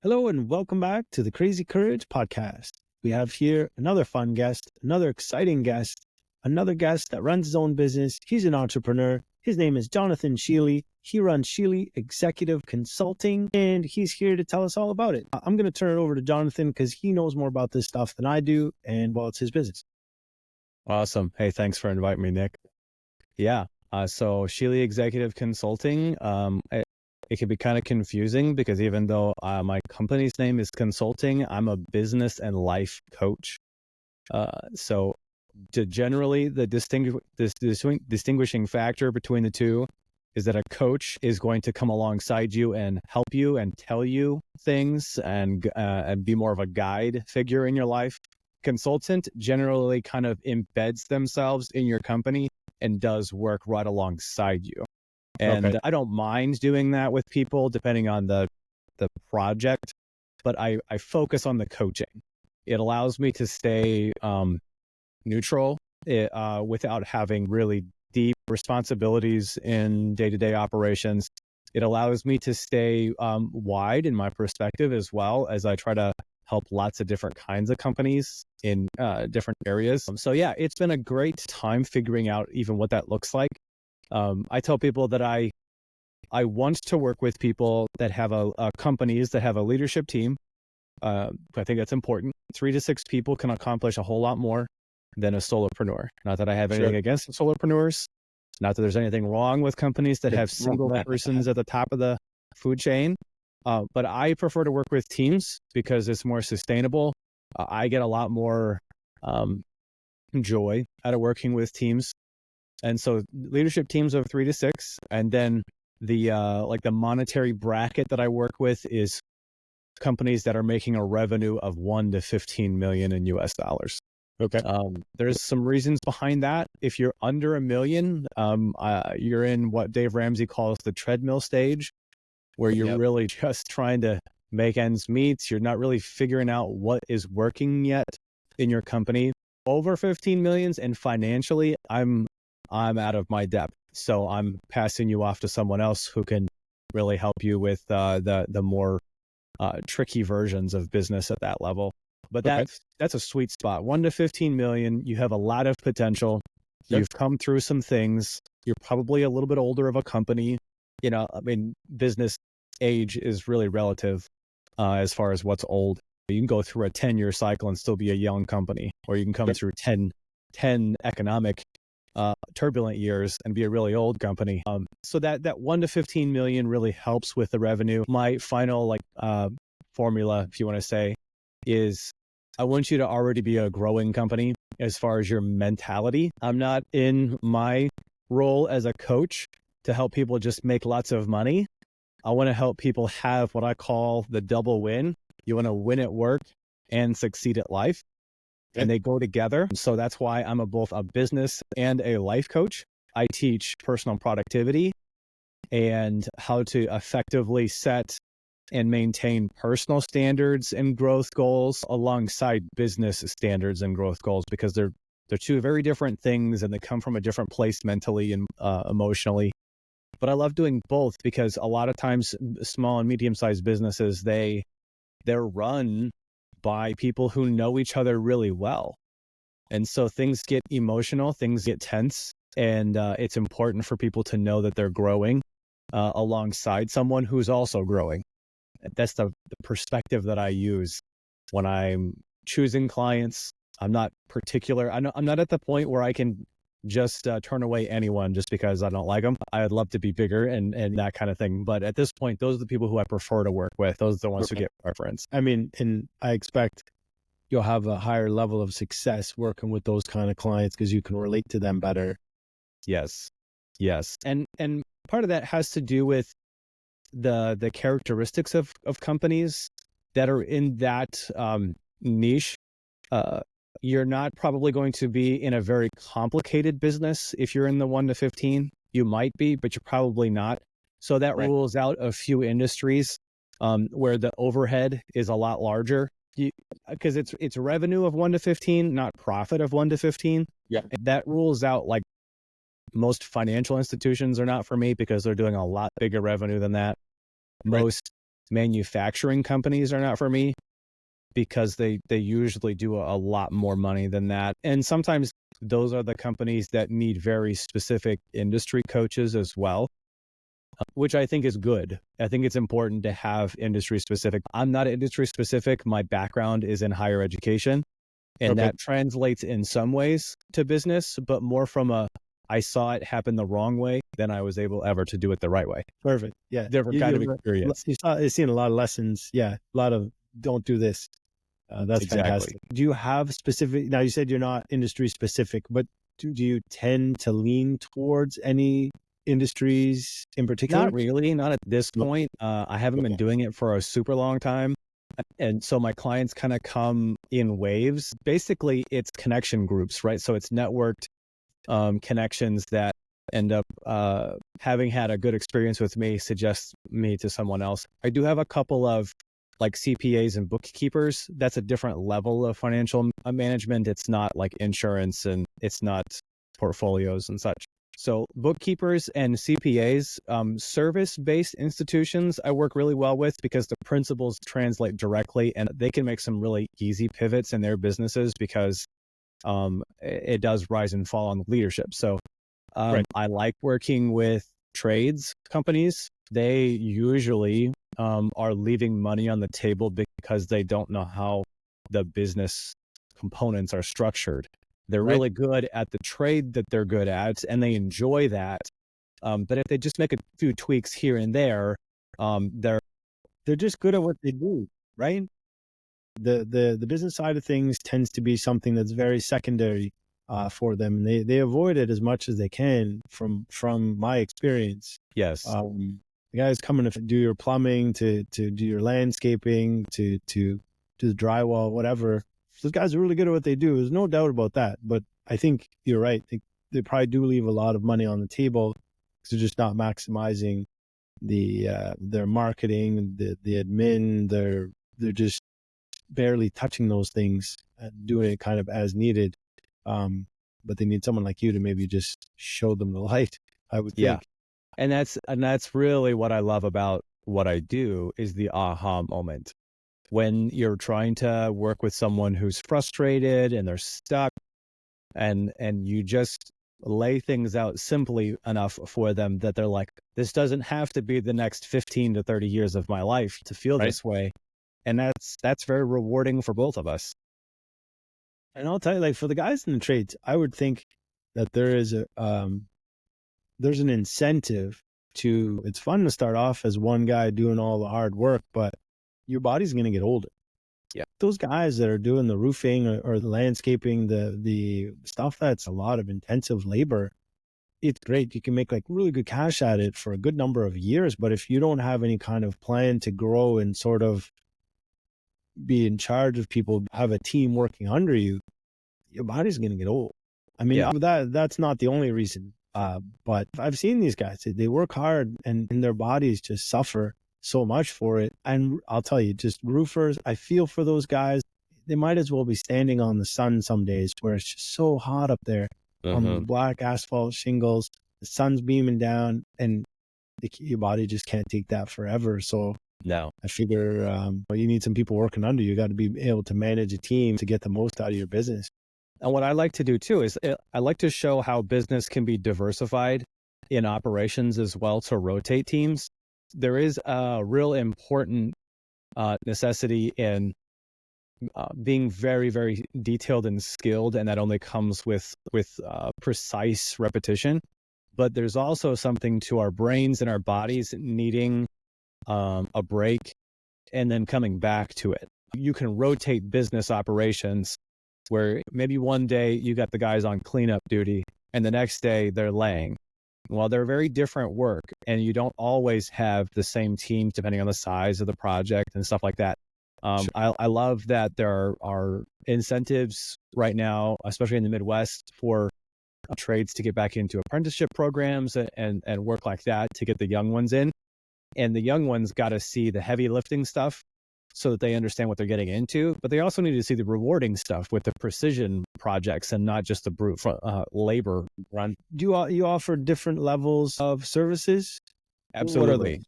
Hello and welcome back to the Crazy Courage podcast. We have here another fun guest, another exciting guest, another guest that runs his own business. He's an entrepreneur. His name is Jonathan Sheeley. He runs Scheeley Executive Consulting, and he's here to tell us all about it. I'm going to turn it over to Jonathan because he knows more about this stuff than I do, and well, it's his business. Awesome. Hey, thanks for inviting me, Nick. Yeah. So Scheeley Executive Consulting, it can be kind of confusing because even though my company's name is consulting, I'm a business and life coach. Generally, the distinguishing factor between the two is that a coach is going to come alongside you and help you and tell you things and be more of a guide figure in your life. Consultant generally kind of embeds themselves in your company and does work right alongside you. And okay. I don't mind doing that with people depending on the project, but I focus on the coaching. It allows me to stay neutral without having really deep responsibilities in day-to-day operations. It allows me to stay wide in my perspective as well as I try to help lots of different kinds of companies in different areas. So yeah, it's been a great time figuring out even what that looks like. I tell people that I want to work with people that have companies that have a leadership team. I think that's important. 3 to 6 people can accomplish a whole lot more than a solopreneur. Not that I have anything against solopreneurs. Not that there's anything wrong with companies that have single persons at the top of the food chain. But I prefer to work with teams because it's more sustainable. I get a lot more joy out of working with teams. And so leadership teams of 3 to 6, and then the monetary bracket that I work with is companies that are making a revenue of 1 to 15 million in US dollars. Okay. There's some reasons behind that. If you're under $1 million, you're in what Dave Ramsey calls the treadmill stage, where you're really just trying to make ends meet. You're not really figuring out what is working yet in your company. Over 15 millions and financially, I'm out of my depth. So I'm passing you off to someone else who can really help you with the more tricky versions of business at that level. But that's a sweet spot. 1 to 15 million, you have a lot of potential. Yep. You've come through some things. You're probably a little bit older of a company. Business age is really relative as far as what's old. You can go through a 10-year cycle and still be a young company, or you can come through 10 economic turbulent years and be a really old company. So that 1 to 15 million really helps with the revenue. My final formula, if you want to say, is I want you to already be a growing company as far as your mentality. I'm not in my role as a coach to help people just make lots of money. I want to help people have what I call the double win. You want to win at work and succeed at life. And they go together. So that's why I'm both a business and a life coach. I teach personal productivity and how to effectively set and maintain personal standards and growth goals alongside business standards and growth goals, because they're two very different things and they come from a different place mentally and emotionally. But I love doing both because a lot of times small and medium-sized businesses, they're run by people who know each other really well. And so things get emotional, things get tense, and it's important for people to know that they're growing alongside someone who's also growing. That's the perspective that I use when I'm choosing clients. I'm not particular. I'm not at the point where I can just turn away anyone just because I don't like them. I'd love to be bigger and that kind of thing. But at this point, those are the people who I prefer to work with. Those are the ones who get preference. I mean, and I expect you'll have a higher level of success working with those kind of clients because you can relate to them better. Yes. And part of that has to do with the characteristics of companies that are in that niche. You're not probably going to be in a very complicated business if you're in the 1 to 15. You might be, but you're probably not. So that rules out a few industries where the overhead is a lot larger. Because it's revenue of 1 to 15, not profit of 1 to 15. Yeah. That rules out like most financial institutions are not for me because they're doing a lot bigger revenue than that. Most manufacturing companies are not for me, because they usually do a lot more money than that. And sometimes those are the companies that need very specific industry coaches as well, which I think is good. I think it's important to have industry specific. I'm not industry specific. My background is in higher education, and that translates in some ways to business, but more from I saw it happen the wrong way than I was able ever to do it the right way. Perfect. Yeah. Different kind of experience. You've seen a lot of lessons. Yeah. A lot of don't do this. That's Exactly. fantastic. Do you have specific, now you said you're not industry specific, but do you tend to lean towards any industries in particular? Not really, not at this point. I haven't been doing it for a super long time. And so my clients kind of come in waves. Basically, it's connection groups, right? So it's networked connections that end up having had a good experience with me, suggest me to someone else. I do have a couple of like CPAs and bookkeepers. That's a different level of financial management. It's not like insurance, and it's not portfolios and such. So bookkeepers and CPAs, service-based institutions, I work really well with because the principles translate directly, and they can make some really easy pivots in their businesses because it does rise and fall on leadership. So I like working with trades companies. They usually are leaving money on the table because they don't know how the business components are structured. They're really good at the trade that they're good at, and they enjoy that. But if they just make a few tweaks here and there, they're just good at what they do, right? The business side of things tends to be something that's very secondary for them. They avoid it as much as they can from my experience. Yes. The guys coming to do your plumbing, to do your landscaping, to do the drywall, whatever. Those guys are really good at what they do. There's no doubt about that. But I think you're right. They probably do leave a lot of money on the table because they're just not maximizing their marketing, the admin. They're just barely touching those things and doing it kind of as needed. But they need someone like you to maybe just show them the light, I would think. And that's really what I love about what I do, is the aha moment. When you're trying to work with someone who's frustrated and they're stuck, and you just lay things out simply enough for them that they're like, this doesn't have to be the next 15 to 30 years of my life to feel this way. And that's very rewarding for both of us. And I'll tell you, like, for the guys in the trades, I would think that there's an incentive to, it's fun to start off as one guy doing all the hard work, but your body's going to get older. Yeah. Those guys that are doing the roofing or the landscaping, the stuff that's a lot of intensive labor, it's great. You can make like really good cash at it for a good number of years. But if you don't have any kind of plan to grow and sort of be in charge of people, have a team working under you, your body's going to get old. I mean, that's not the only reason. But I've seen these guys, they work hard and their bodies just suffer so much for it. And I'll tell you, just roofers, I feel for those guys. They might as well be standing on the sun some days where it's just so hot up there on the black asphalt shingles. The sun's beaming down and your body just can't take that forever. So no, I figure you need some people working under you. You got to be able to manage a team to get the most out of your business. And what I like to do too is I like to show how business can be diversified in operations as well, to rotate teams. There is a real important necessity in being very, very detailed and skilled, and that only comes with precise repetition. But there's also something to our brains and our bodies needing a break and then coming back to it. You can rotate business operations where maybe one day you got the guys on cleanup duty and the next day they're laying. Well, they're very different work, and you don't always have the same teams depending on the size of the project and stuff like that. Sure. I love that there are incentives right now, especially in the Midwest, for trades to get back into apprenticeship programs and work like that to get the young ones in. And the young ones got to see the heavy lifting stuff so that they understand what they're getting into. But they also need to see the rewarding stuff with the precision projects and not just the brute labor run. Do you offer different levels of services? Absolutely.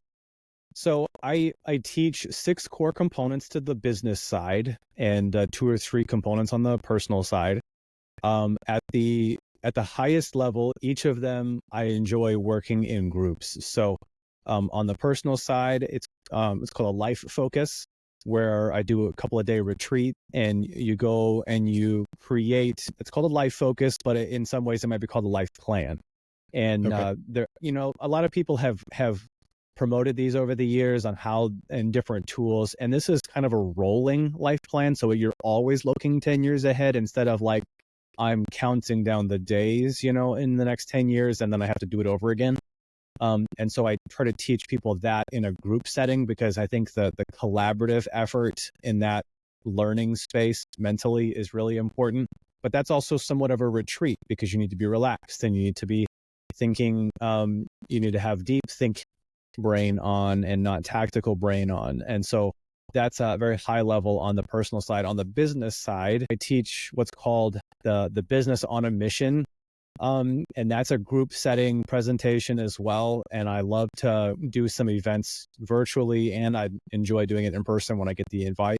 So I teach 6 core components to the business side and 2 or 3 components on the personal side. At the highest level, each of them I enjoy working in groups. So on the personal side, it's called a life focus, where I do a couple of day retreat, and you go and you create. It's called a life focus, but in some ways it might be called a life plan. And Okay. there, a lot of people have promoted these over the years on how and different tools. And this is kind of a rolling life plan. So you're always looking 10 years ahead instead of like, I'm counting down the days, in the next 10 years, and then I have to do it over again. And so I try to teach people that in a group setting, because I think the collaborative effort in that learning space mentally is really important. But that's also somewhat of a retreat, because you need to be relaxed and you need to be thinking, you need to have deep think brain on and not tactical brain on. And so that's a very high level on the personal side. On the business side, I teach what's called the business on a mission. And that's a group setting presentation as well. And I love to do some events virtually, and I enjoy doing it in person when I get the invite.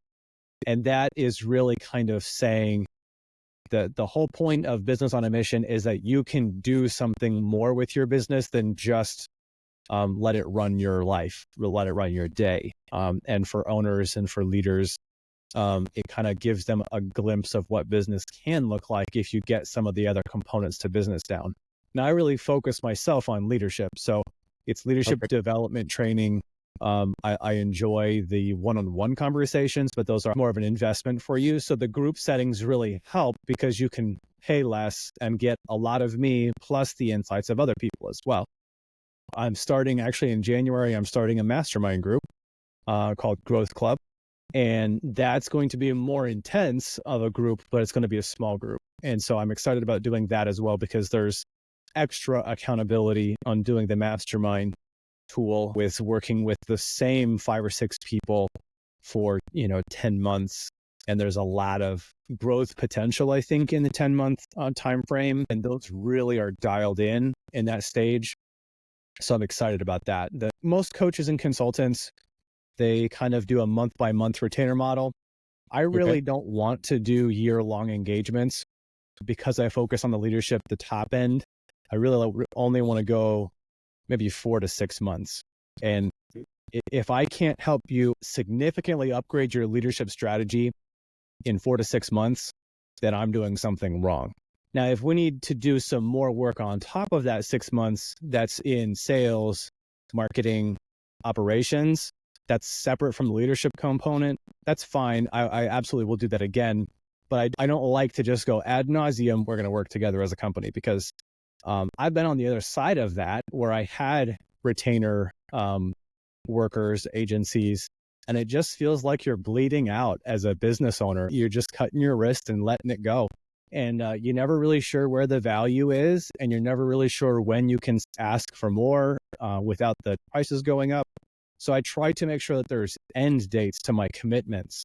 And that is really kind of saying that the whole point of business on a mission is that you can do something more with your business than just let it run your life, let it run your day. And for owners and for leaders, it kind of gives them a glimpse of what business can look like if you get some of the other components to business down. Now, I really focus myself on leadership. So it's leadership Okay. development training. I enjoy the one-on-one conversations, but those are more of an investment for you. So the group settings really help, because you can pay less and get a lot of me plus the insights of other people as well. I'm starting actually in January, I'm starting a mastermind group called Growth Club. And that's going to be a more intense of a group, but it's going to be a small group. And so I'm excited about doing that as well, because there's extra accountability on doing the mastermind tool with working with the same 5 or 6 people for, 10 months. And there's a lot of growth potential, I think, in the 10-month time frame. And those really are dialed in that stage. So I'm excited about that. Most coaches and consultants, they kind of do a month-by-month retainer model. I Okay. really don't want to do year-long engagements, because I focus on the leadership, the top end. I really only want to go maybe 4 to 6 months. And if I can't help you significantly upgrade your leadership strategy in 4 to 6 months, then I'm doing something wrong. Now, if we need to do some more work on top of that 6 months, that's in sales, marketing, operations, that's separate from the leadership component, that's fine. I absolutely will do that again. But I don't like to just go ad nauseum, we're going to work together as a company, because I've been on the other side of that, where I had retainer workers, agencies, and it just feels like you're bleeding out as a business owner. You're just cutting your wrist and letting it go. And you're never really sure where the value is, and you're never really sure when you can ask for more without the prices going up. So I try to make sure that there's end dates to my commitments,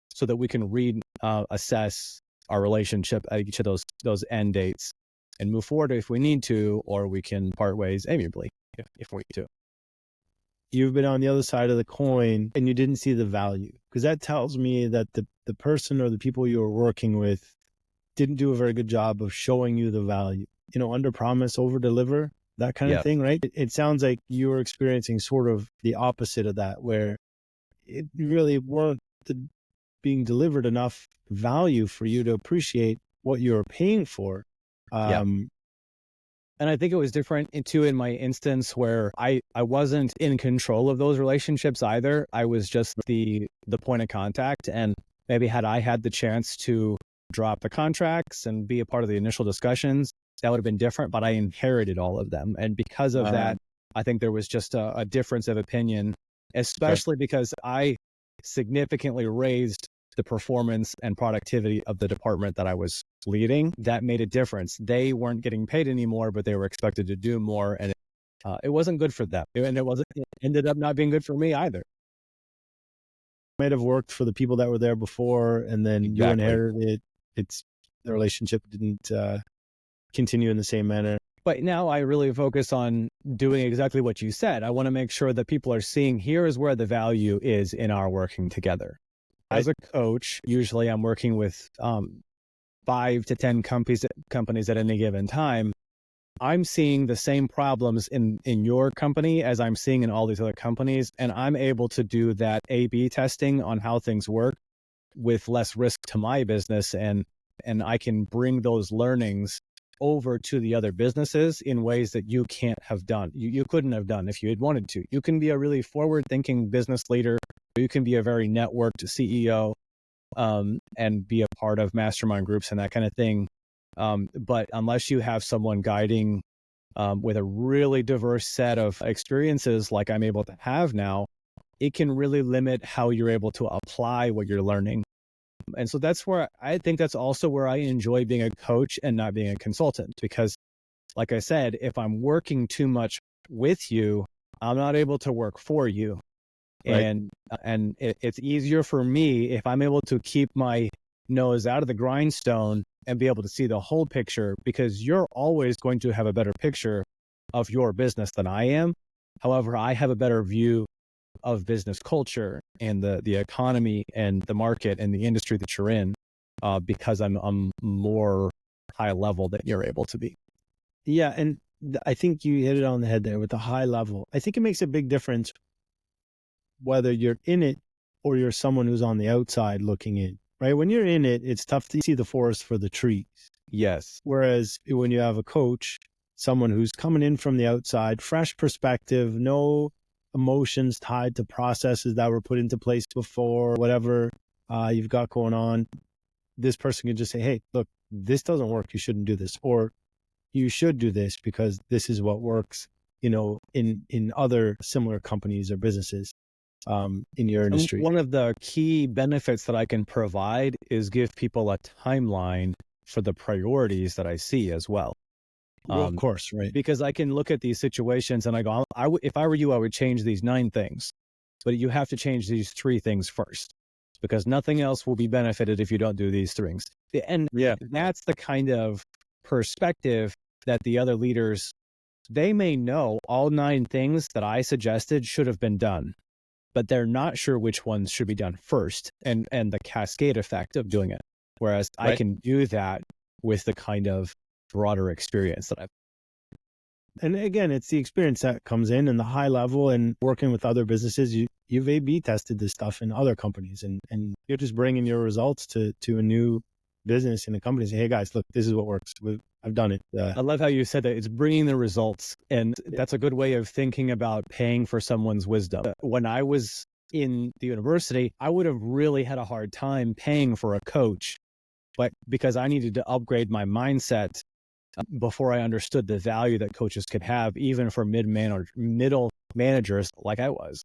so that we can assess our relationship at each of those end dates and move forward if we need to, or we can part ways amiably if we need to. You've been on the other side of the coin and you didn't see the value, because that tells me that the person or the people you were working with didn't do a very good job of showing you the value. Under promise, over deliver, that kind of Yeah. thing, right? It sounds like you were experiencing sort of the opposite of that, where it really weren't being delivered enough value for you to appreciate what you were paying for. Yeah. Um, And I think it was different too in my instance, where I wasn't in control of those relationships either. I was just the point of contact. And maybe had I had the chance to drop the contracts and be a part of the initial discussions, that would have been different, but I inherited all of them. And because of uh, that, I think there was just a difference of opinion, especially because I significantly raised the performance and productivity of the department that I was leading. That made a difference. They weren't getting paid anymore, but they were expected to do more, and it wasn't good for them. And it ended up not being good for me either. might have worked for the people that were there before, and then you Exactly. inherited it. The relationship didn't continue in the same manner. But now I really focus on doing exactly what you said. I want to make sure that people are seeing here is where the value is in our working together. As a coach, usually I'm working with 5 to 10 companies at any given time. I'm seeing the same problems in your company as I'm seeing in all these other companies, and I'm able to do that A/B testing on how things work with less risk to my business, and I can bring those learnings over to the other businesses in ways that you can't have done. You couldn't have done if you had wanted to. You can be a really forward-thinking business leader. You can be a very networked CEO, and be a part of mastermind groups and that kind of thing. But unless you have someone guiding with a really diverse set of experiences like I'm able to have now, it can really limit how you're able to apply what you're learning. And so that's where I think that's also where I enjoy being a coach and not being a consultant, because like I said, if I'm working too much with you, I'm not able to work for you. Right. And it's easier for me if I'm able to keep my nose out of the grindstone and be able to see the whole picture, because you're always going to have a better picture of your business than I am. However, I have a better view of business culture and the economy and the market and the industry that you're in, because I'm more high level than you're able to be. Yeah. And I think you hit it on the head there with the high level. I think it makes a big difference whether you're in it or you're someone who's on the outside looking in, right? When you're in it, it's tough to see the forest for the trees. Yes. Whereas when you have a coach, someone who's coming in from the outside, fresh perspective, no emotions tied to processes that were put into place before, whatever you've got going on, this person can just say, hey, look, this doesn't work. You shouldn't do this. Or you should do this because this is what works, in other similar companies or businesses in your industry. One of the key benefits that I can provide is give people a timeline for the priorities that I see as well. Of course, right. Because I can look at these situations and I go, if I were you, I would change these 9 things, but you have to change these 3 things first, because nothing else will be benefited if you don't do these things. And that's the kind of perspective that the other leaders, they may know all 9 things that I suggested should have been done, but they're not sure which ones should be done first, and the cascade effect of doing it. Whereas I can do that with the kind of broader experience that I've. And again, it's the experience that comes in and the high level, and working with other businesses. You've A/B tested this stuff in other companies, and you're just bringing your results to a new business in a company. Say, hey guys, look, this is what works. I've done it. I love how you said that. It's bringing the results. And that's a good way of thinking about paying for someone's wisdom. When I was in the university, I would have really had a hard time paying for a coach, but because I needed to upgrade my mindset before I understood the value that coaches could have, even for middle managers like I was.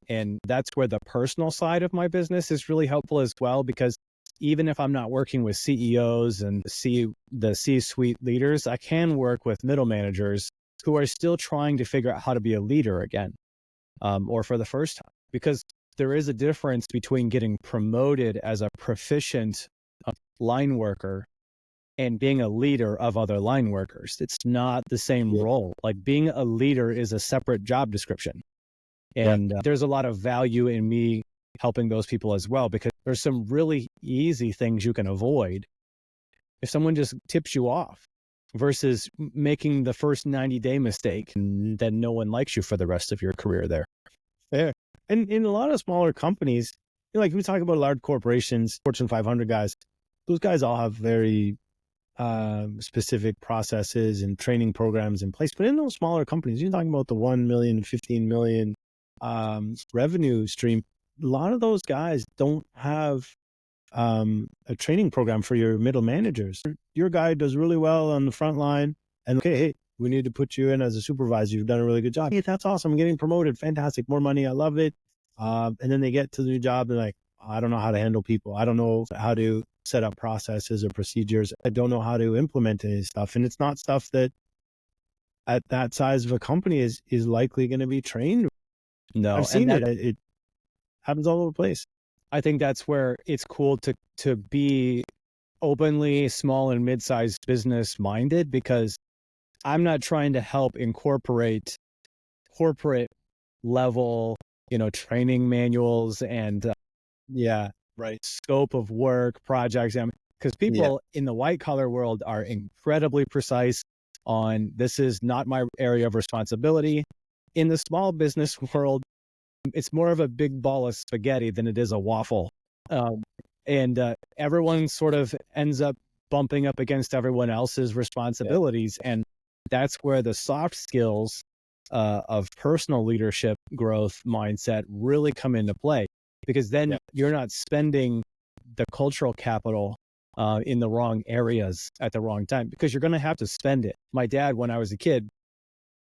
And that's where the personal side of my business is really helpful as well, because even if I'm not working with CEOs and the C-suite leaders, I can work with middle managers who are still trying to figure out how to be a leader again, or for the first time. Because there is a difference between getting promoted as a proficient line worker and being a leader of other line workers. It's not the same role. Like, being a leader is a separate job description. And there's a lot of value in me helping those people as well, because there's some really easy things you can avoid if someone just tips you off, versus making the first 90-day mistake and then no one likes you for the rest of your career there. Fair. And in a lot of smaller companies, like we talk about large corporations, Fortune 500 guys, those guys all have very specific processes and training programs in place. But in those smaller companies, you're talking about the 1 million, 15 million revenue stream. A lot of those guys don't have a training program for your middle managers. Your guy does really well on the front line, and okay, hey, we need to put you in as a supervisor. You've done a really good job. Hey, that's awesome. I'm getting promoted. Fantastic. More money. I love it. And then they get to the new job. They're like, I don't know how to handle people. I don't know how to set up processes or procedures. I don't know how to implement any stuff. And it's not stuff that at that size of a company is likely going to be trained. No, I've seen it. It happens all over the place. I think that's where it's cool to be openly small and mid-sized business minded, because I'm not trying to help incorporate corporate level, training manuals and Yeah. Right. scope of work projects. Because Yeah. people in the white collar world are incredibly precise on this is not my area of responsibility. In the small business world, it's more of a big ball of spaghetti than it is a waffle. And everyone sort of ends up bumping up against everyone else's responsibilities. Yeah. And that's where the soft skills of personal leadership growth mindset really come into play, because then you're not spending the cultural capital in the wrong areas at the wrong time, because you're going to have to spend it. My dad, when I was a kid,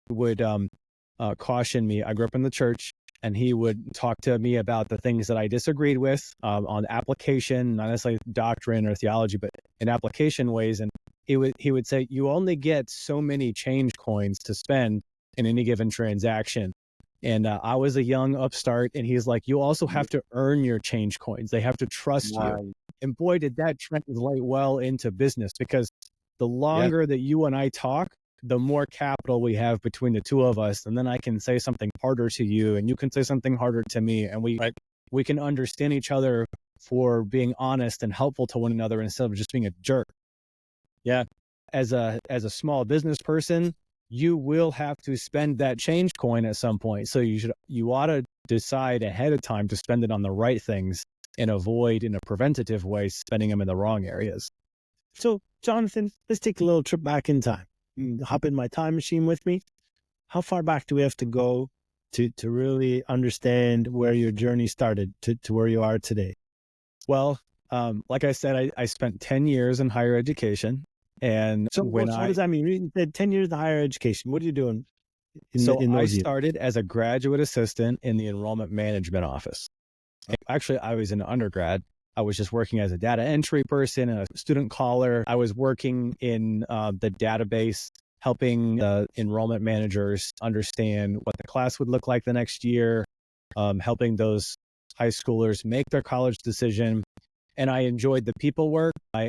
would caution me. I grew up in the church, and he would talk to me about the things that I disagreed with on application, not necessarily doctrine or theology, but in application ways. And he would say, you only get so many change coins to spend in any given transaction. And I was a young upstart, and he's like, you also have to earn your change coins. They have to trust you. And boy, did that translate well into business, because the longer that you and I talk, the more capital we have between the two of us. And then I can say something harder to you, and you can say something harder to me. And we can understand each other for being honest and helpful to one another instead of just being a jerk. Yeah. As a small business person, you will have to spend that change coin at some point. So you ought to decide ahead of time to spend it on the right things and avoid, in a preventative way, spending them in the wrong areas. So, Jonathan, let's take a little trip back in time. Hop in my time machine with me. How far back do we have to go to really understand where your journey started to where you are today? Well, like I said, I spent 10 years in higher education. And so what does that mean? You said 10 years in higher education. What are you doing in those years? I started as a graduate assistant in the enrollment management office. Actually, I was an undergrad. I was just working as a data entry person and a student caller. I was working in the database, helping the enrollment managers understand what the class would look like the next year, helping those high schoolers make their college decision. And I enjoyed the people work. I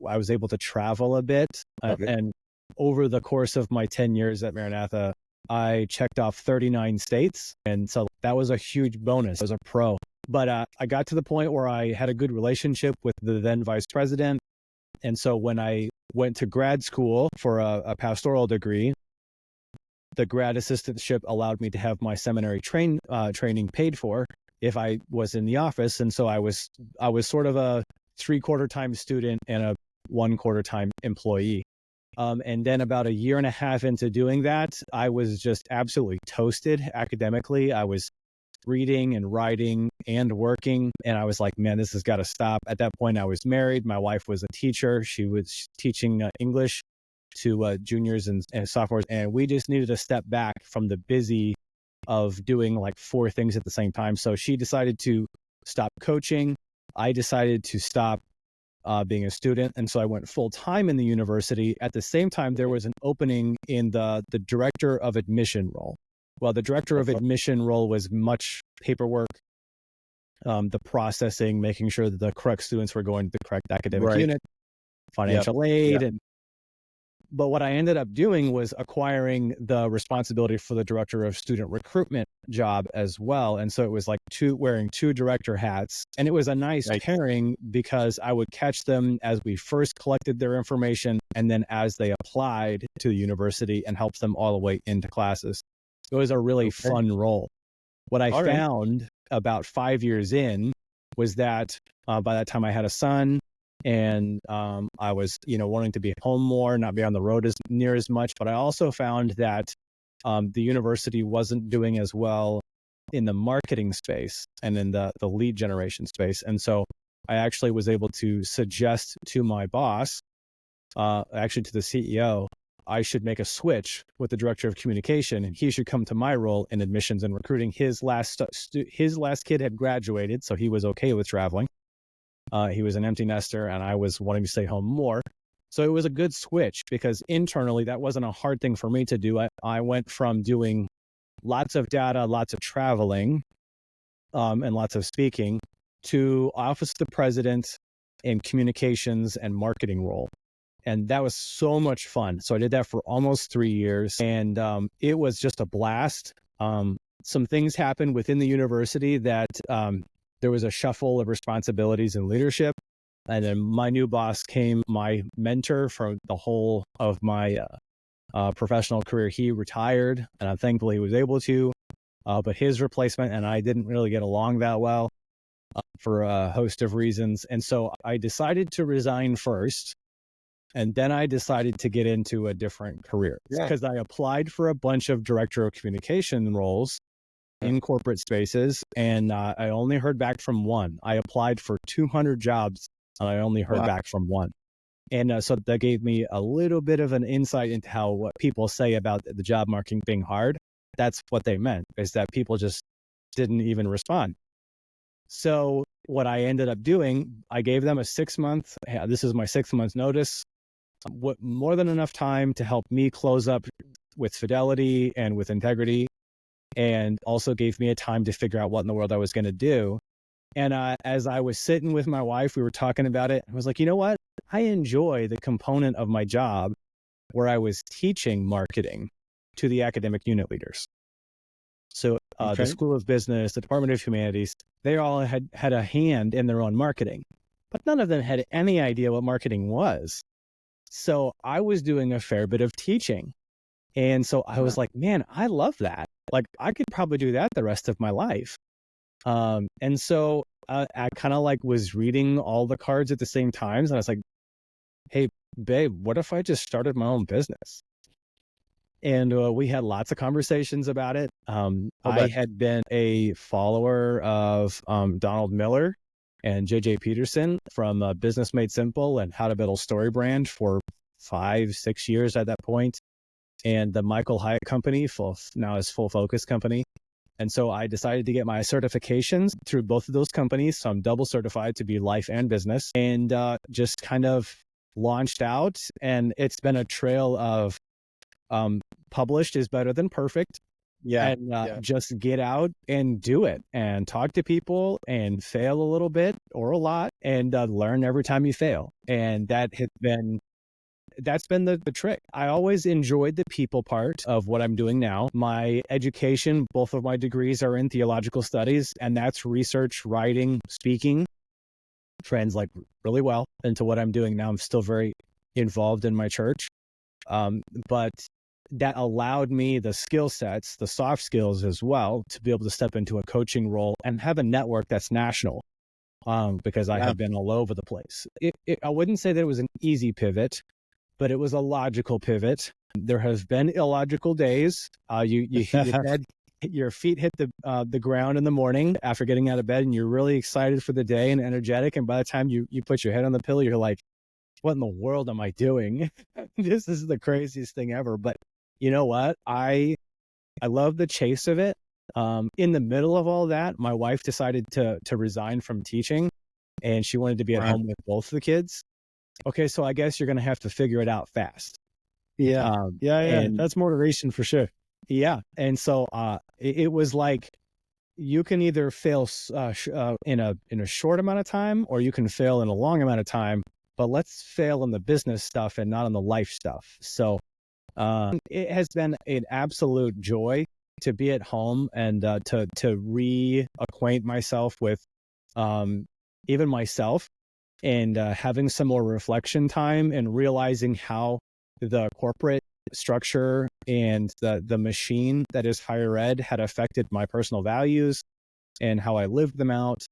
was able to travel a bit. And over the course of my 10 years at Maranatha, I checked off 39 states. And so that was a huge bonus as a pro. But I got to the point where I had a good relationship with the then vice president. And so when I went to grad school for a pastoral degree, the grad assistantship allowed me to have my seminary training paid for if I was in the office. And so I was sort of a 3/4 time student and a 1/4 time employee. And then about a year and a half into doing that, I was just absolutely toasted academically. I was reading and writing and working. And I was like, man, this has got to stop. At that point, I was married. My wife was a teacher. She was teaching English to juniors and sophomores. And we just needed to step back from the busy of doing like 4 things at the same time. So she decided to stop coaching. I decided to stop being a student. And so I went full time in the university. At the same time, there was an opening in the director of admission role. Well, the director of admission role was much paperwork, the processing, making sure that the correct students were going to the correct academic unit, financial aid. But what I ended up doing was acquiring the responsibility for the director of student recruitment job as well. And so it was like wearing 2 director hats. And it was a nice pairing, because I would catch them as we first collected their information and then as they applied to the university, and help them all the way into classes. It was a really fun role. What I found about 5 years in was that by that time I had a son, and I was, wanting to be home more, not be on the road near as much. But I also found that the university wasn't doing as well in the marketing space and in the lead generation space. And so I actually was able to suggest to my boss, actually to the CEO, I should make a switch with the director of communication, and he should come to my role in admissions and recruiting. His last kid had graduated, so he was okay with traveling. He was an empty nester, and I was wanting to stay home more. So it was a good switch, because internally that wasn't a hard thing for me to do. I went from doing lots of data, lots of traveling, and lots of speaking, to office of the president in communications and marketing role. And that was so much fun. So I did that for almost 3 years, and it was just a blast. Some things happened within the university that there was a shuffle of responsibilities and leadership. And then my new boss came, my mentor for the whole of my professional career. He retired, and I'm thankful he was able to. But his replacement and I didn't really get along that well for a host of reasons. And so I decided to resign first. And then I decided to get into a different career because I applied for a bunch of director of communication roles in corporate spaces. And I only heard back from one. I applied for 200 jobs and I only heard back from one. And so that gave me a little bit of an insight into how what people say about the job market being hard. That's what they meant, is that people just didn't even respond. So what I ended up doing, I gave them a 6-month, this is my 6-month notice, more than enough time to help me close up with fidelity and with integrity, and also gave me a time to figure out what in the world I was going to do. And as I was sitting with my wife, we were talking about it. I was like, you know what? I enjoy the component of my job where I was teaching marketing to the academic unit leaders. So the School of Business, the Department of Humanities, they all had a hand in their own marketing, but none of them had any idea what marketing was. So I was doing a fair bit of teaching. And so I was like, man, I love that. Like I could probably do that the rest of my life. And so I kind of like was reading all the cards at the same times. And I was like, hey, babe, what if I just started my own business? And we had lots of conversations about it. I had been a follower of Donald Miller and JJ Peterson from Business Made Simple and How to Build a Story Brand for 5-6 years at that point. And the Michael Hyatt company, now is Full Focus company. And so I decided to get my certifications through both of those companies. So I'm double certified to be life and business, and just kind of launched out. And it's been a trail of published is better than perfect. And just get out and do it and talk to people and fail a little bit or a lot and learn every time you fail. And that's been the trick. I always enjoyed the people part of what I'm doing now. My education, both of my degrees are in theological studies, and that's research, writing, speaking, translate really well into what I'm doing now. I'm still very involved in my church. But that allowed me the skill sets, the soft skills as well, to be able to step into a coaching role and have a network that's national. Because I had been all over the place. I wouldn't say that it was an easy pivot, but it was a logical pivot. There have been illogical days. Your feet hit the ground in the morning after getting out of bed, and you're really excited for the day and energetic. And by the time you put your head on the pillow, you're like, what in the world am I doing? This is the craziest thing ever. But you know what? I love the chase of it. In the middle of all that, my wife decided to resign from teaching, and she wanted to be at home with both the kids. Okay, so I guess you're going to have to figure it out fast. And that's motivation for sure. Yeah. And so it was like, you can either fail in a short amount of time, or you can fail in a long amount of time, but let's fail in the business stuff and not on the life stuff. So it has been an absolute joy to be at home and to reacquaint myself with even myself, and having some more reflection time and realizing how the corporate structure and the machine that is higher ed had affected my personal values and how I lived them out,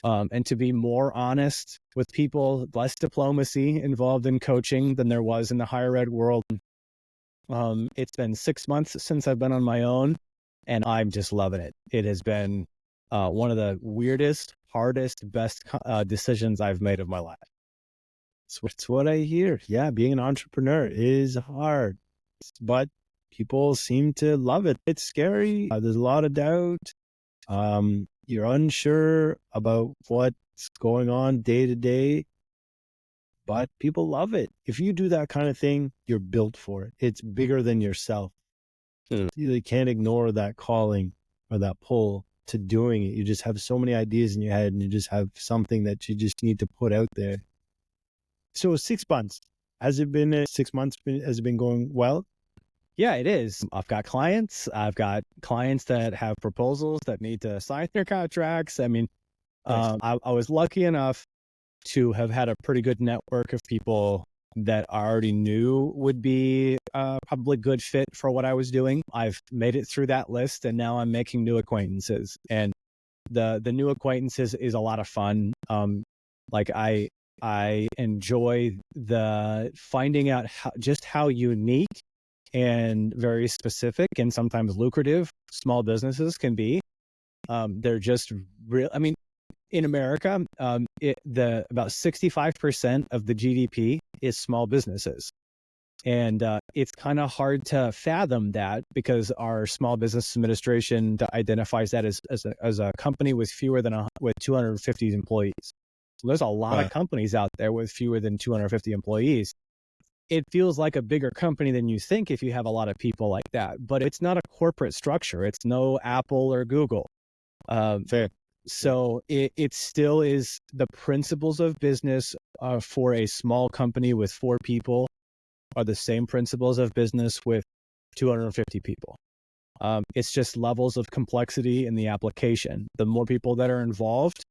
and to be more honest with people, less diplomacy involved in coaching than there was in the higher ed world. It's been 6 months since I've been on my own, and I'm just loving it. It has been one of the weirdest, hardest, best decisions I've made of my life. It's what I hear. Yeah, being an entrepreneur is hard, but people seem to love it. It's scary. There's a lot of doubt. You're unsure about what's going on day to day, but people love it. If you do that kind of thing, you're built for it. It's bigger than yourself. You can't ignore that calling or that pull to doing it. You just have so many ideas in your head, and you just have something that you just need to put out there. So 6 months, Has it been 6 months? Has it been going well? Yeah, it is. I've got clients. I've got clients that have proposals that need to sign their contracts. I mean, Nice. I was lucky enough to have had a pretty good network of people that I already knew would be probably good fit for what I was doing. I've made it through that list, and now I'm making new acquaintances. And the new acquaintances is a lot of fun. Like I enjoy the finding out how unique and very specific and sometimes lucrative small businesses can be. They're just real. I mean, in America, about 65% of the GDP is small businesses. And it's kind of hard to fathom that because our Small Business Administration identifies that as a company with with 250 employees. So there's a lot of companies out there with fewer than 250 employees. It feels like a bigger company than you think if you have a lot of people like that, but it's not a corporate structure. It's no Apple or Google. Fair. So it still is the principles of business for a small company with 4 people are the same principles of business with 250 people. It's just levels of complexity in the application. The more people that are involved,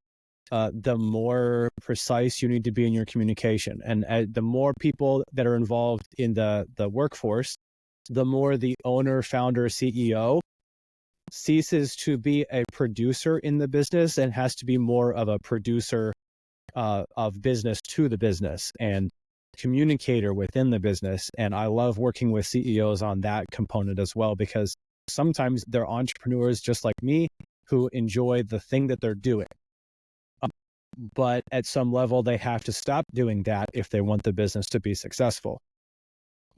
the more precise you need to be in your communication. And the more people that are involved in the workforce, the more the owner, founder, CEO ceases to be a producer in the business and has to be more of a producer of business to the business and communicator within the business. And I love working with CEOs on that component as well, because sometimes they're entrepreneurs just like me who enjoy the thing that they're doing. But at some level, they have to stop doing that if they want the business to be successful,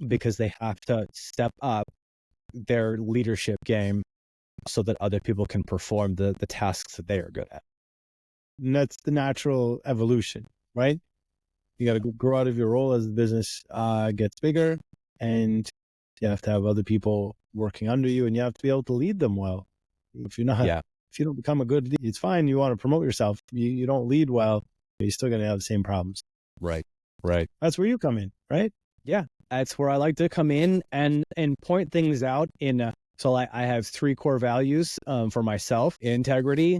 because they have to step up their leadership game so that other people can perform the tasks that they are good at. And that's the natural evolution, right? You got to grow out of your role as the business gets bigger, and you have to have other people working under you, and you have to be able to lead them well. If you're not, if you don't become a good lead, it's fine. You want to promote yourself. You don't lead well, you're still going to have the same problems. Right. That's where you come in, right? Yeah, that's where I like to come in and point things out in. So I have 3 core values for myself: integrity,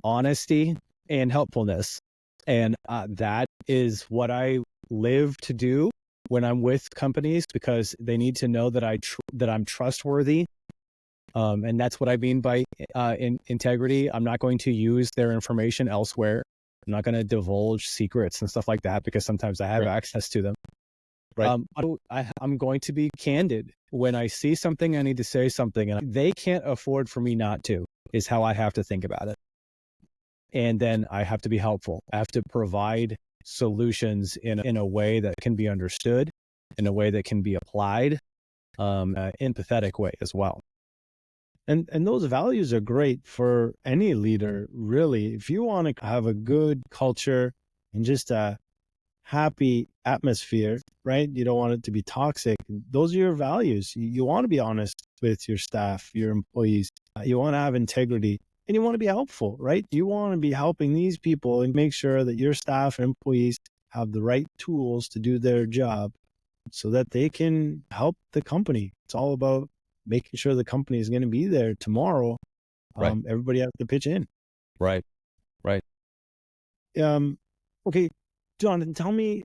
honesty, and helpfulness. And that is what I live to do when I'm with companies, because they need to know that that I'm trustworthy. And that's what I mean by integrity. I'm not going to use their information elsewhere. I'm not going to divulge secrets and stuff like that, because sometimes I have access to them. Right. I'm going to be candid. When I see something, I need to say something, and they can't afford for me not to, is how I have to think about it. And then I have to be helpful. I have to provide solutions in a way that can be understood, in a way that can be applied, empathetic way as well. And those values are great for any leader, really. If you want to have a good culture and just a happy atmosphere, right? You don't want it to be toxic. Those are your values. You want to be honest with your staff, your employees. You want to have integrity, and you want to be helpful, right? You want to be helping these people and make sure that your staff and employees have the right tools to do their job so that they can help the company. It's all about making sure the company is going to be there tomorrow. Right. Everybody has to pitch in. Right. Okay, Jonathan, tell me,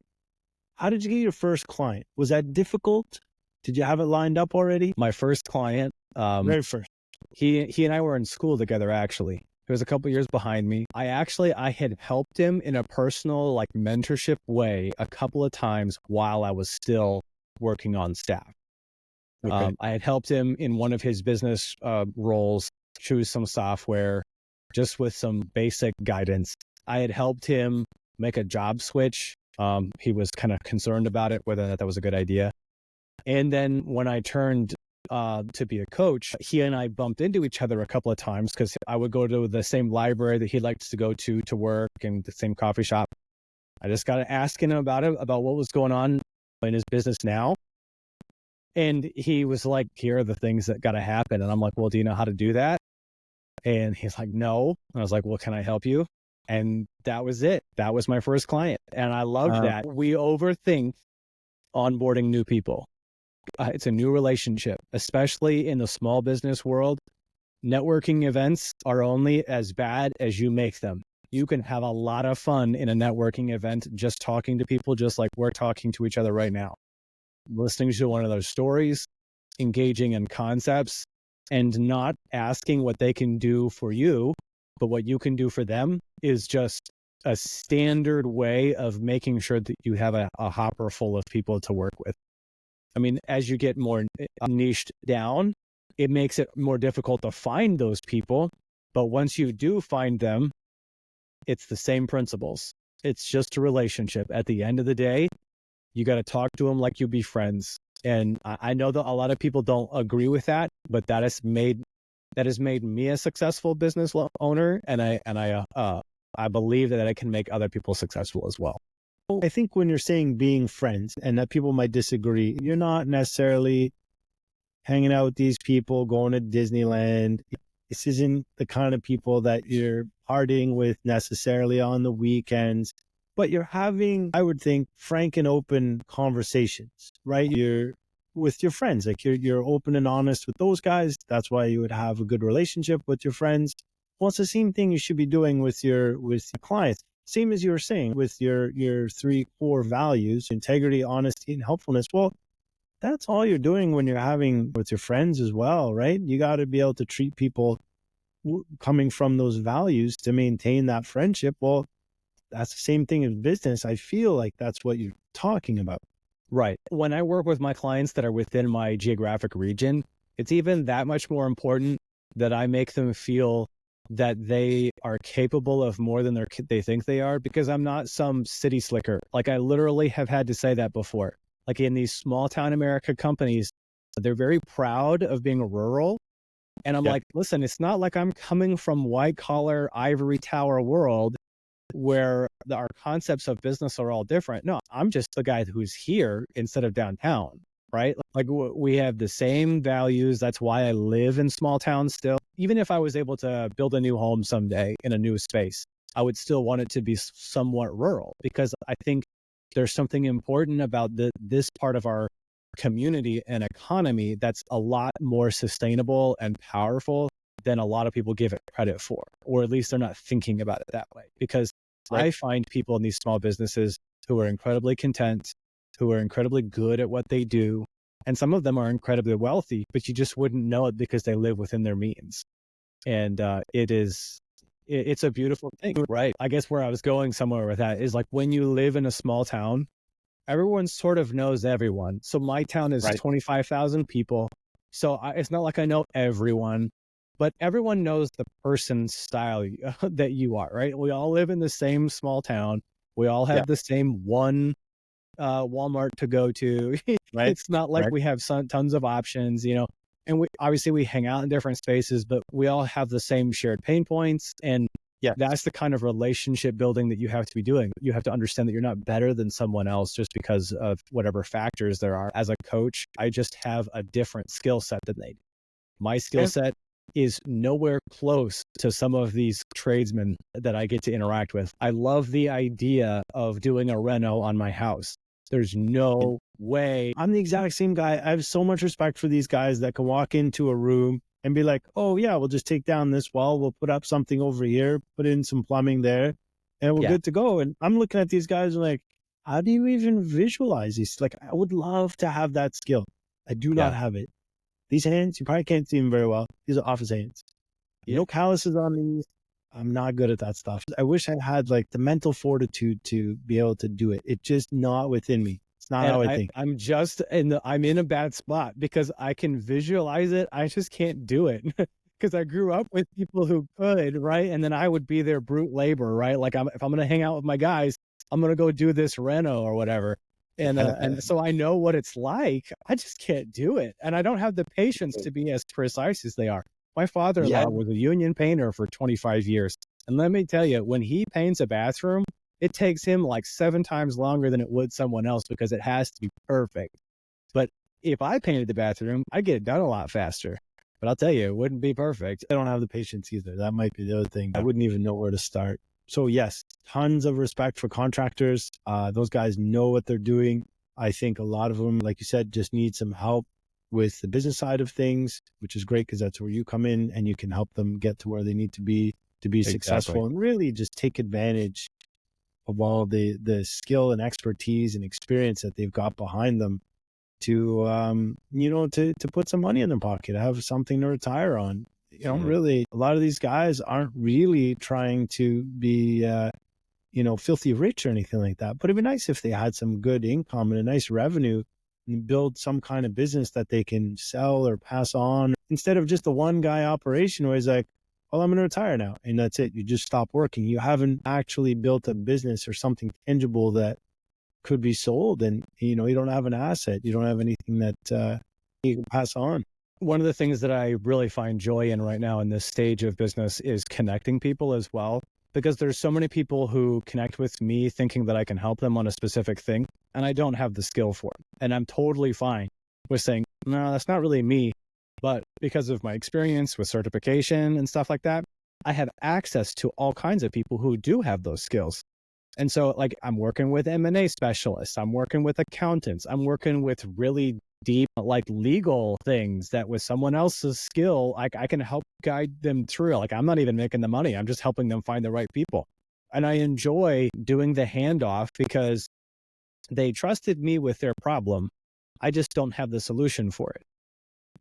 how did you get your first client? Was that difficult? Did you have it lined up already? My first client, Very first. he and I were in school together, actually. He was a couple years behind me. I had helped him in a personal, like, mentorship way a couple of times while I was still working on staff. Okay. I had helped him in one of his business roles choose some software, just with some basic guidance. I had helped him make a job switch. He was kind of concerned about it, whether that was a good idea. And then when I turned to be a coach, he and I bumped into each other a couple of times, because I would go to the same library that he liked to go to work, and the same coffee shop. I just got asking him about what was going on in his business now. And he was like, here are the things that got to happen. And I'm like, well, do you know how to do that? And he's like, no. And I was like, well, can I help you? And that was it. That was my first client. And I loved that. We overthink onboarding new people. It's a new relationship, especially in the small business world. Networking events are only as bad as you make them. You can have a lot of fun in a networking event just talking to people, just like we're talking to each other right now, listening to one of those stories, engaging in concepts, and not asking what they can do for you, but what you can do for them is just a standard way of making sure that you have a hopper full of people to work with. I mean, as you get more niched down, it makes it more difficult to find those people. But once you do find them, it's the same principles. It's just a relationship. At the end of the day, you got to talk to them like you'd be friends. And I know that a lot of people don't agree with that, but that has made me a successful business owner. And I believe that I can make other people successful as well. I think when you're saying being friends, and that people might disagree, you're not necessarily hanging out with these people, going to Disneyland. This isn't the kind of people that you're partying with necessarily on the weekends, but you're having, I would think, frank and open conversations, right? You're with your friends, like you're open and honest with those guys. That's why you would have a good relationship with your friends. Well, it's the same thing you should be doing with your clients. Same as you were saying with your three core values: integrity, honesty, and helpfulness. Well, that's all you're doing when you're having with your friends as well, right? You got to be able to treat people coming from those values to maintain that friendship. Well, that's the same thing in business. I feel like that's what you're talking about. Right. When I work with my clients that are within my geographic region, it's even that much more important that I make them feel that they are capable of more than they think they are, because I'm not some city slicker. Like, I literally have had to say that before. Like, in these small town America companies, they're very proud of being rural. And I'm like, listen, it's not like I'm coming from white collar ivory tower world where our concepts of business are all different. No, I'm just the guy who's here instead of downtown, right? Like, we have the same values. That's why I live in small towns still. Even if I was able to build a new home someday in a new space, I would still want it to be somewhat rural, because I think there's something important about this part of our community and economy that's a lot more sustainable and powerful than a lot of people give it credit for, or at least they're not thinking about it that way. Because I find people in these small businesses who are incredibly content, who are incredibly good at what they do, and some of them are incredibly wealthy, but you just wouldn't know it because they live within their means. And it's a beautiful thing, right? I guess where I was going somewhere with that is, like, when you live in a small town, everyone sort of knows everyone. So my town is 25,000 people. So it's not like I know everyone, but everyone knows the person's style that you are, right? We all live in the same small town. We all have the same one Walmart to go to. It's not like we have tons of options, and we hang out in different spaces, but we all have the same shared pain points. And that's the kind of relationship building that you have to be doing. You have to understand that you're not better than someone else just because of whatever factors there are. As a coach, I just have a different skill set than they do. My skill set is nowhere close to some of these tradesmen that I get to interact with. I love the idea of doing a reno on my house. There's no way. I'm the exact same guy. I have so much respect for these guys that can walk into a room and be like, oh yeah, we'll just take down this wall. We'll put up something over here, put in some plumbing there, and we're good to go. And I'm looking at these guys and like, how do you even visualize these? Like, I would love to have that skill. I do not have it. These hands, you probably can't see them very well. These are office hands. No calluses on these. I'm not good at that stuff. I wish I had like the mental fortitude to be able to do it. It's just not within me. It's not how I think. I'm in a bad spot because I can visualize it. I just can't do it because I grew up with people who could, right? And then I would be their brute labor, right? Like, if I'm going to hang out with my guys, I'm going to go do this reno or whatever. And so I know what it's like. I just can't do it. And I don't have the patience to be as precise as they are. My father-in-law was a union painter for 25 years. And let me tell you, when he paints a bathroom, it takes him like 7 times longer than it would someone else because it has to be perfect. But if I painted the bathroom, I'd get it done a lot faster. But I'll tell you, it wouldn't be perfect. I don't have the patience either. That might be the other thing. I wouldn't even know where to start. So yes, tons of respect for contractors. Those guys know what they're doing. I think a lot of them, like you said, just need some help with the business side of things, which is great because that's where you come in and you can help them get to where they need to be successful, and really just take advantage of all the skill and expertise and experience that they've got behind them to to put some money in their pocket, have something to retire on. Really, a lot of these guys aren't really trying to be filthy rich or anything like that, but it'd be nice if they had some good income and a nice revenue and build some kind of business that they can sell or pass on, instead of just a one guy operation where he's like, well, I'm going to retire now, and that's it. You just stop working. You haven't actually built a business or something tangible that could be sold, and you don't have an asset. You don't have anything that you can pass on. One of the things that I really find joy in right now in this stage of business is connecting people as well, because there's so many people who connect with me thinking that I can help them on a specific thing, and I don't have the skill for it. And I'm totally fine with saying, no, that's not really me. But because of my experience with certification and stuff like that, I have access to all kinds of people who do have those skills. And so like I'm working with M&A specialists, I'm working with accountants, I'm working with really deep like legal things that with someone else's skill, I can help guide them through. Like I'm not even making the money, I'm just helping them find the right people. And I enjoy doing the handoff because they trusted me with their problem. I just don't have the solution for it.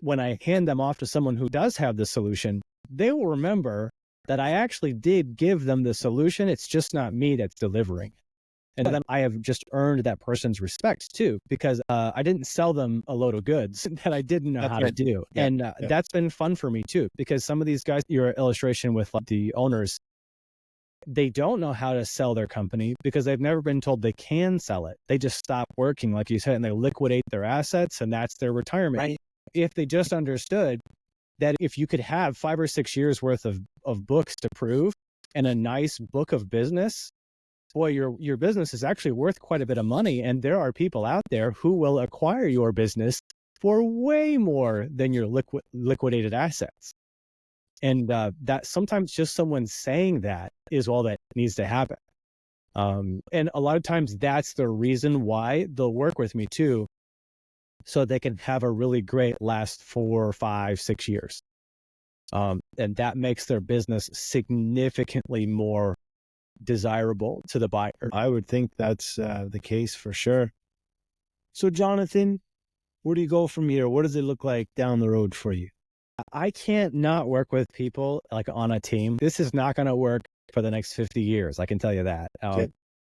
When I hand them off to someone who does have the solution, they will remember that I actually did give them the solution. It's just not me that's delivering. And then I have just earned that person's respect too, because I didn't sell them a load of goods that I didn't know how to do. Yeah. And that's been fun for me too, because some of these guys, your illustration with the owners, they don't know how to sell their company because they've never been told they can sell it. They just stop working, like you said, and they liquidate their assets, and that's their retirement. Right. If they just understood that if you could have 5 or 6 years worth of books to prove and a nice book of business, boy, your business is actually worth quite a bit of money. And there are people out there who will acquire your business for way more than your liquidated assets. And that sometimes just someone saying that is all that needs to happen. And a lot of times that's the reason why they'll work with me too, so they can have a really great last 4, 5, 6 years. And that makes their business significantly more desirable to the buyer. I would think that's the case for sure. So Jonathan, where do you go from here? What does it look like down the road for you? I can't not work with people like on a team. This is not going to work for the next 50 years. I can tell you that. Okay.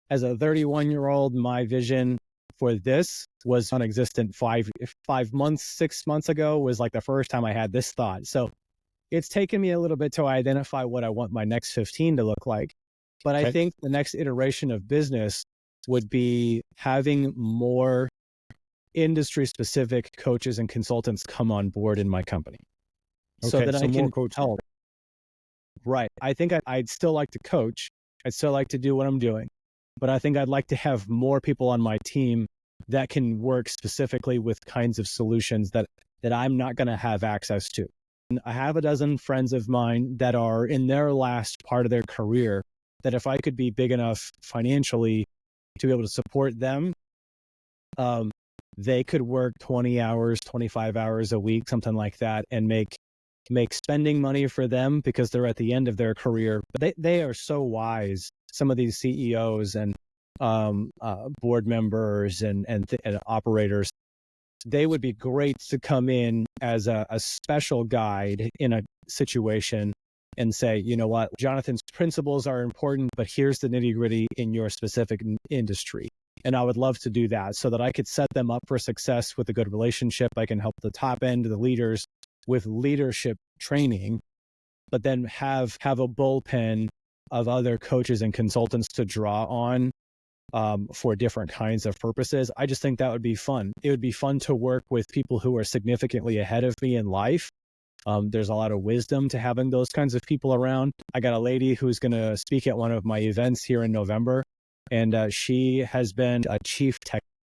As a 31-year-old, my vision for this was non-existent 5 months, 6 months ago was like the first time I had this thought. So it's taken me a little bit to identify what I want my next 15 to look like. But I think the next iteration of business would be having more industry-specific coaches and consultants come on board in my company. So that I can help. Right. I think I'd still like to coach. I'd still like to do what I'm doing. But I think I'd like to have more people on my team that can work specifically with kinds of solutions that I'm not going to have access to. And I have a dozen friends of mine that are in their last part of their career that if I could be big enough financially to be able to support them, they could work 20 hours, 25 hours a week, something like that, and make spending money for them because they're at the end of their career. But they are so wise. Some of these CEOs and board members and operators, they would be great to come in as a special guide in a situation and say, you know what, Jonathan's principles are important, but here's the nitty gritty in your specific industry. And I would love to do that so that I could set them up for success with a good relationship. I can help the top end, the leaders with leadership training, but then have a bullpen of other coaches and consultants to draw on for different kinds of purposes. I just think that would be fun. It would be fun to work with people who are significantly ahead of me in life. There's a lot of wisdom to having those kinds of people around. I got a lady who's going to speak at one of my events here in November, and she has been a chief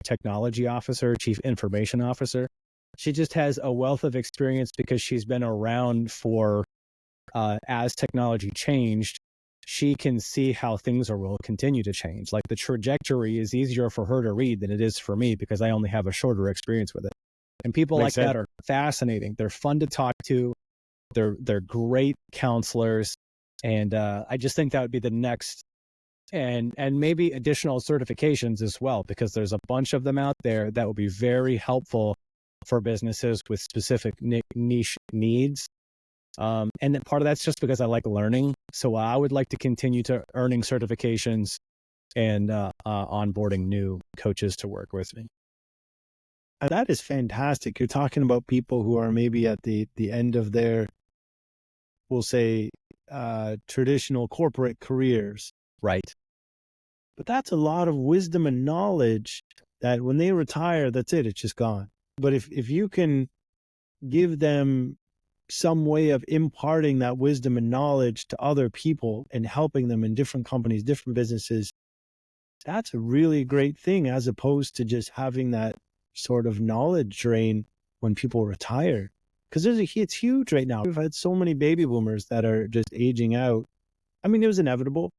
technology officer, chief information officer. She just has a wealth of experience because she's been around for, as technology changed, she can see how things will continue to change. Like the trajectory is easier for her to read than it is for me because I only have a shorter experience with it. And people Makes like sense. that are fascinating. They're fun to talk to. They're great counselors. And I just think that would be the next, and maybe additional certifications as well, because there's a bunch of them out there that will be very helpful for businesses with specific niche needs. And then part of that's just because I like learning. So I would like to continue to earning certifications and onboarding new coaches to work with me. And that is fantastic. You're talking about people who are maybe at the end of their, we'll say, traditional corporate careers. Right. But that's a lot of wisdom and knowledge that when they retire, that's it. It's just gone. But if you can give them some way of imparting that wisdom and knowledge to other people and helping them in different companies, different businesses, that's a really great thing, as opposed to just having that sort of knowledge drain when people retire. Because it's huge right now. We've had so many baby boomers that are just aging out. I mean, it was inevitable,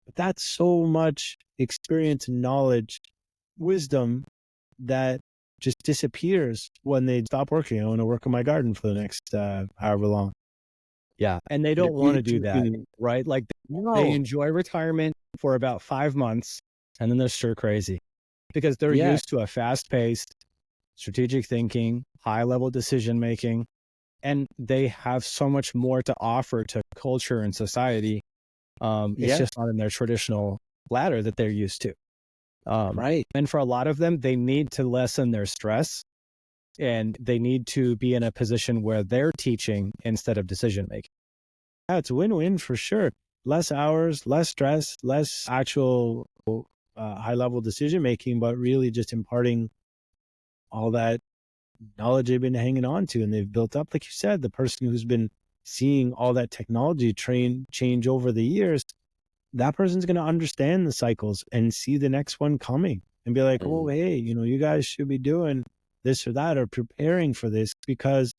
but that's so much experience and knowledge, wisdom that just disappears when they stop working. I want to work in my garden for the next however long. Yeah. And they don't want to do that, right? Like they enjoy retirement for about 5 months and then they're stir crazy because they're used to a fast-paced, strategic thinking, high-level decision-making, and they have so much more to offer to culture and society. It's just not in their traditional ladder that they're used to. Right. And for a lot of them, they need to lessen their stress and they need to be in a position where they're teaching instead of decision making. Yeah, it's a win-win for sure. Less hours, less stress, less actual high-level decision-making, but really just imparting all that knowledge they've been hanging on to and they've built up. Like you said, the person who's been seeing all that technology change over the years, that person's going to understand the cycles and see the next one coming and be like, oh, hey, you guys should be doing this or that or preparing for this, because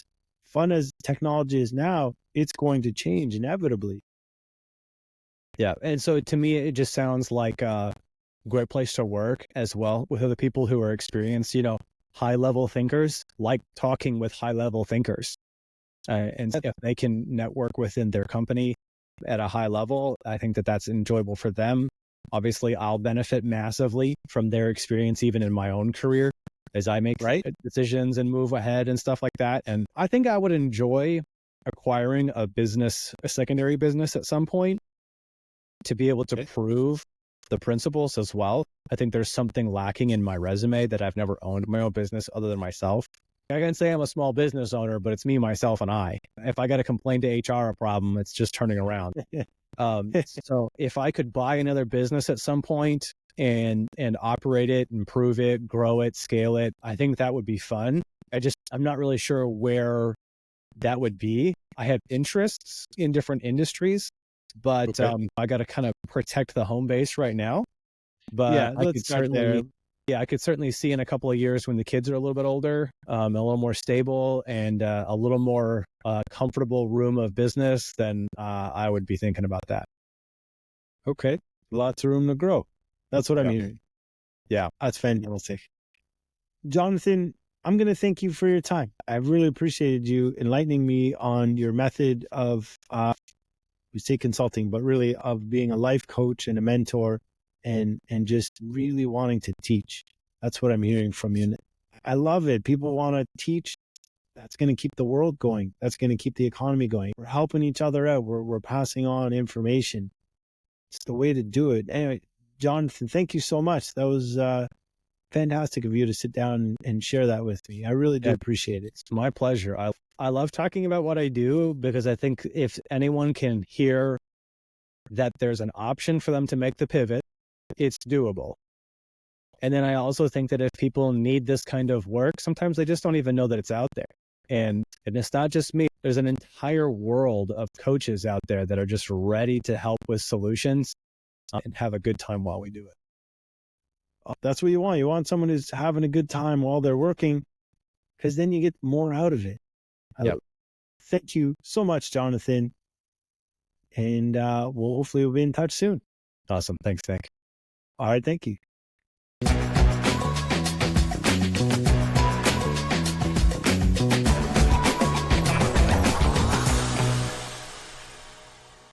fun as technology is now, it's going to change inevitably. Yeah. And so to me, it just sounds like a great place to work as well with other people who are experienced, high level thinkers, like talking with high level thinkers. And if they can network within their company at a high level, I think that that's enjoyable for them. Obviously, I'll benefit massively from their experience, even in my own career, as I make decisions and move ahead and stuff like that. And I think I would enjoy acquiring a secondary business at some point to be able to prove the principles as well. I think there's something lacking in my resume that I've never owned my own business other than myself. I can say I'm a small business owner, but it's me, myself, and I. If I got to complain to HR a problem, it's just turning around. So if I could buy another business at some point and operate it, improve it, grow it, scale it, I think that would be fun. I'm not really sure where that would be. I have interests in different industries, but I got to kind of protect the home base right now. But I could certainly see in a couple of years when the kids are a little bit older, a little more stable and a little more comfortable room of business, then I would be thinking about that. Okay. Lots of room to grow. That's what I'm hearing. Yeah. That's fantastic. Jonathan, I'm going to thank you for your time. I've really appreciated you enlightening me on your method of, we say consulting, but really of being a life coach and a mentor and just really wanting to teach. That's what I'm hearing from you. And I love it. People want to teach. That's going to keep the world going. That's going to keep the economy going. We're helping each other out. We're passing on information. It's the way to do it. Anyway, Jonathan, thank you so much. That was fantastic of you to sit down and share that with me. I really do appreciate it. It's my pleasure. I love talking about what I do because I think if anyone can hear that there's an option for them to make the pivot, it's doable. And then I also think that if people need this kind of work, sometimes they just don't even know that it's out there. And it's not just me. There's an entire world of coaches out there that are just ready to help with solutions and have a good time while we do it. That's what you want. You want someone who's having a good time while they're working, because then you get more out of it. Thank you so much, Jonathan. and hopefully we'll be in touch soon. Awesome. Thanks, Nick. All right. Thank you.